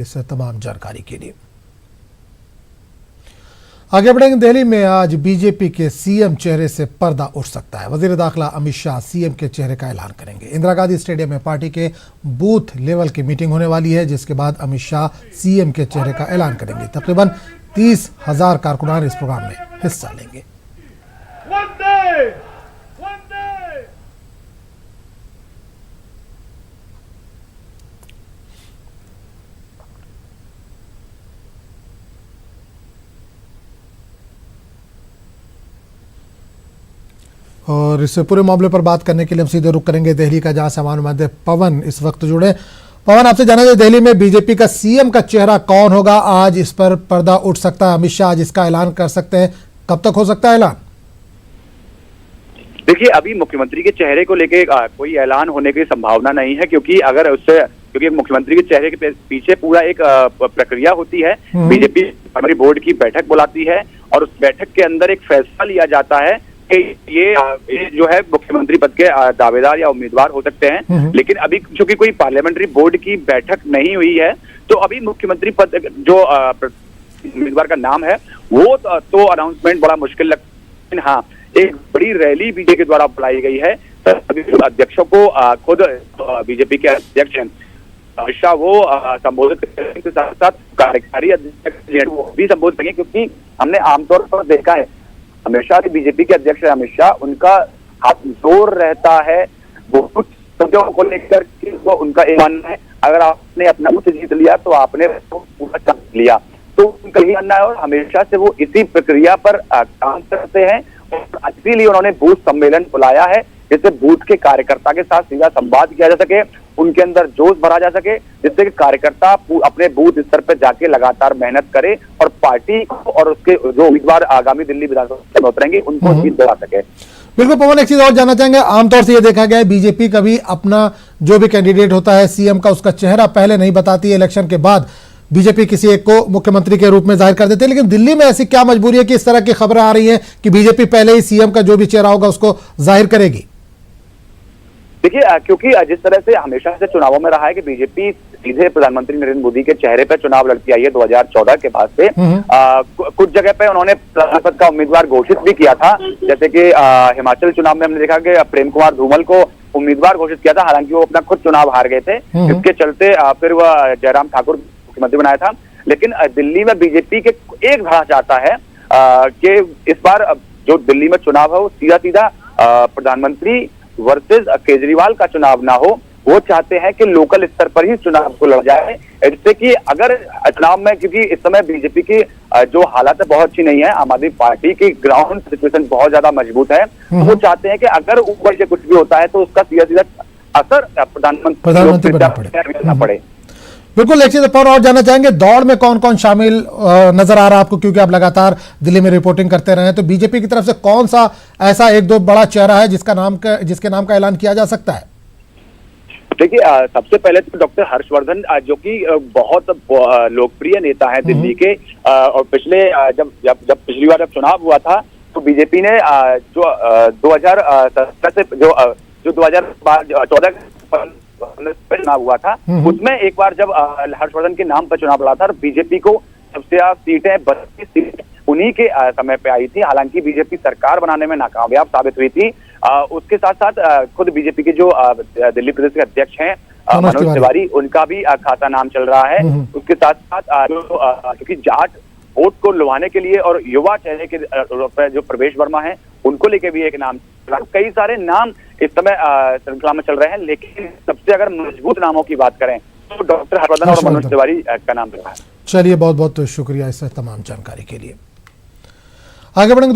इस तमाम जानकारी के लिए आगे बढ़ेंगे। दिल्ली में आज बीजेपी के सीएम चेहरे से पर्दा उठ सकता है। वजीर दाखिला अमित शाह सीएम के चेहरे का ऐलान करेंगे। इंदिरा गांधी स्टेडियम में पार्टी के बूथ लेवल की मीटिंग होने वाली है, जिसके बाद अमित शाह सीएम के चेहरे का ऐलान करेंगे। तकरीबन 30,000 कारकुनान इस प्रोग्राम में हिस्सा लेंगे। और इस पूरे मामले पर बात करने के लिए हम सीधे रुक करेंगे दिल्ली का, जहां से हमारे नुमाइंदे पवन इस वक्त जुड़े। पवन, आपसे जाना चाहिए दिल्ली में बीजेपी का सीएम का चेहरा कौन होगा? आज इस पर पर्दा उठ सकता है, अमित शाह आज इसका ऐलान कर सकते हैं। कब तक हो सकता है ऐलान? देखिए, अभी मुख्यमंत्री के चेहरे को लेके कोई ऐलान होने की संभावना नहीं है, क्योंकि मुख्यमंत्री के चेहरे के पीछे पूरा एक प्रक्रिया होती है। बीजेपी प्राइमरी बोर्ड की बैठक बुलाती है और उस बैठक के अंदर एक फैसला लिया जाता है कि ये जो है मुख्यमंत्री पद के दावेदार या उम्मीदवार हो सकते हैं। लेकिन अभी चूंकि कोई पार्लियामेंट्री बोर्ड की बैठक नहीं हुई है, तो अभी मुख्यमंत्री पद जो उम्मीदवार का नाम है वो तो अनाउंसमेंट बड़ा मुश्किल लगता है। हाँ, एक बड़ी रैली बीजेपी के द्वारा बुलाई गई है। सभी अध्यक्षों को खुद बीजेपी के अध्यक्ष अमित शाह वो संबोधित करने के साथ साथ कार्यकारी अध्यक्ष वो भी संबोधित करेंगे, क्योंकि हमने आमतौर पर देखा है हमेशा बीजेपी के अध्यक्ष अमित शाह उनका हाथ जोर रहता है वो कुछ मुद्दों को लेकर के। वो उनका एक मानना है, अगर आपने अपना बूथ जीत लिया तो आपने पूरा चांस लिया, तो उनका यही मानना है और हमेशा से वो इसी प्रक्रिया पर काम करते हैं। और इसीलिए उन्होंने बूथ सम्मेलन बुलाया है, जिससे बूथ के कार्यकर्ता के साथ सीधा संवाद किया जा सके, उनके अंदर जोश भरा जा सके, जिससे कि कार्यकर्ता अपने बूथ स्तर पर जाके लगातार मेहनत करे और पार्टी को और उसके जो उम्मीदवार आगामी दिल्ली विधानसभा में उतरेंगे उनको जीत दिला सके। बिल्कुल पवन, एक चीज और जानना चाहेंगे। आमतौर से ये देखा गया है बीजेपी कभी अपना जो भी कैंडिडेट होता है सीएम का, उसका चेहरा पहले नहीं बताती है, इलेक्शन के बाद बीजेपी किसी एक को मुख्यमंत्री के रूप में जाहिर कर देते हैं। लेकिन दिल्ली में ऐसी क्या मजबूरी है कि इस तरह की खबरें आ रही हैं कि बीजेपी पहले ही सीएम का जो भी चेहरा होगा उसको जाहिर करेगी? देखिए, क्योंकि जिस तरह से हमेशा से चुनावों में रहा है कि बीजेपी सीधे प्रधानमंत्री नरेंद्र मोदी के चेहरे पर चुनाव लड़ती आई है 2014 के बाद से। कुछ जगह पे उन्होंने प्रधान पद का उम्मीदवार घोषित भी किया था, जैसे कि हिमाचल चुनाव में हमने देखा कि प्रेम कुमार धूमल को उम्मीदवार घोषित किया था, हालांकि वो अपना खुद चुनाव हार गए थे। इसके चलते फिर वह जयराम ठाकुर मुख्यमंत्री बनाया था। लेकिन दिल्ली में बीजेपी के एक धारा चाहता है कि इस बार जो दिल्ली में चुनाव है वो सीधा सीधा प्रधानमंत्री वर्सेस केजरीवाल का चुनाव ना हो। वो चाहते हैं कि लोकल स्तर पर ही चुनाव को लड़ जाए, जिससे कि अगर चुनाव में, क्योंकि इस समय बीजेपी की जो हालत है बहुत अच्छी नहीं है, आम आदमी पार्टी की ग्राउंड सिचुएशन बहुत ज्यादा मजबूत है, तो वो चाहते हैं कि अगर ऊपर से कुछ भी होता है तो उसका सीधा सीधा असर प्रधानमंत्री पर पड़े। बिल्कुल, एक चीज पर और जानना चाहेंगे, दौड़ में कौन कौन शामिल नजर आ रहा है आपको, क्योंकि आप लगातार दिल्ली में रिपोर्टिंग करते रहे हैं, तो बीजेपी की तरफ से कौन सा ऐसा एक दो बड़ा चेहरा है जिसके नाम का ऐलान किया जा सकता है? देखिए, सबसे पहले तो डॉक्टर हर्षवर्धन, जो कि बहुत लोकप्रिय नेता है दिल्ली के, और पिछले जब पिछली बार जब चुनाव हुआ था तो बीजेपी ने जो 2017 से जो 2014 चुनाव हुआ था, उसमें एक बार जब हर्षवर्धन के नाम पर चुनाव लड़ा था, बीजेपी को सबसे ज्यादा सीटें 32 सीटें उन्हीं के समय पे आई थी। हालांकि बीजेपी सरकार बनाने में नाकामयाब साबित हुई थी। उसके साथ साथ खुद बीजेपी के जो दिल्ली प्रदेश के अध्यक्ष हैं मनोज तिवारी, उनका भी खासा नाम चल रहा है। उसके साथ साथ क्योंकि जाट वोट को लुभाने के लिए और युवा चेहरे के जो प्रवेश वर्मा है उनको लेके भी एक नाम, कई सारे नाम इस समय श्रृंखला में चल रहे हैं। लेकिन सबसे अगर मजबूत नामों की बात करें तो डॉक्टर हर्षवर्धन और मनोज तिवारी का नाम रहा है। चलिए, बहुत बहुत शुक्रिया इस तमाम जानकारी के लिए। आगे बढ़ेंगे।